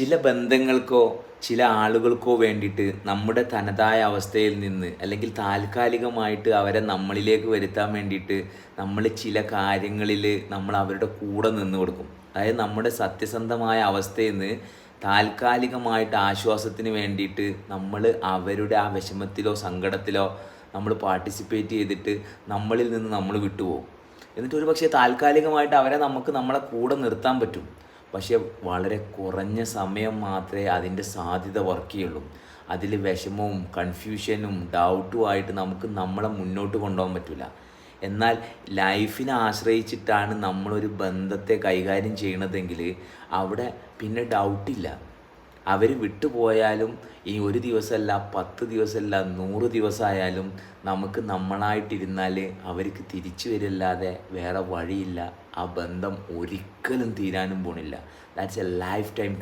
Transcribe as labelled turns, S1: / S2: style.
S1: ചില ബന്ധങ്ങൾക്കോ ചില ആളുകൾക്കോ വേണ്ടിയിട്ട് നമ്മുടെ തനതായ അവസ്ഥയിൽ നിന്ന് അല്ലെങ്കിൽ താൽക്കാലികമായിട്ട് അവരെ നമ്മളിലേക്ക് വരുത്താൻ വേണ്ടിയിട്ട് നമ്മൾ ചില കാര്യങ്ങളിൽ നമ്മൾ അവരുടെ കൂടെ നിന്ന് കൊടുക്കും. അതായത് നമ്മുടെ സത്യസന്ധമായ അവസ്ഥയിൽ നിന്ന് താൽക്കാലികമായിട്ട് ആശ്വാസത്തിന് വേണ്ടിയിട്ട് നമ്മൾ അവരുടെ ആ വിഷമത്തിലോ സങ്കടത്തിലോ നമ്മൾ പാർട്ടിസിപ്പേറ്റ് ചെയ്തിട്ട് നമ്മളിൽ നിന്ന് നമ്മൾ വിട്ടുപോകും. എന്നിട്ട് ഒരു പക്ഷേ താൽക്കാലികമായിട്ട് അവരെ നമുക്ക് നമ്മളെ കൂടെ നിർത്താൻ പറ്റും. പക്ഷേ വളരെ കുറഞ്ഞ സമയം മാത്രമേ അതിൻ്റെ സാധ്യത വർക്ക് ചെയ്യുള്ളൂ. അതിൽ വിഷമവും കൺഫ്യൂഷനും ഡൗട്ടും ആയിട്ട് നമുക്ക് നമ്മളെ മുന്നോട്ട് കൊണ്ടുപോകാൻ പറ്റില്ല. എന്നാൽ ലൈഫിനെ ആശ്രയിച്ചിട്ടാണ് നമ്മളൊരു ബന്ധത്തെ കൈകാര്യം ചെയ്യണതെങ്കിൽ അവിടെ പിന്നെ ഡൗട്ടില്ല. അവർ വിട്ടുപോയാലും ഈ ഒരു ദിവസമല്ല 10 ദിവസമല്ല 100 ദിവസമായാലും നമുക്ക് നമ്മളായിട്ടിരുന്നാൽ അവർക്ക് തിരിച്ചു വരില്ലാതെ വേറെ വഴിയില്ല. ആ ബന്ധം ഒരിക്കലും തീരാനും പോണില്ല. That's A life time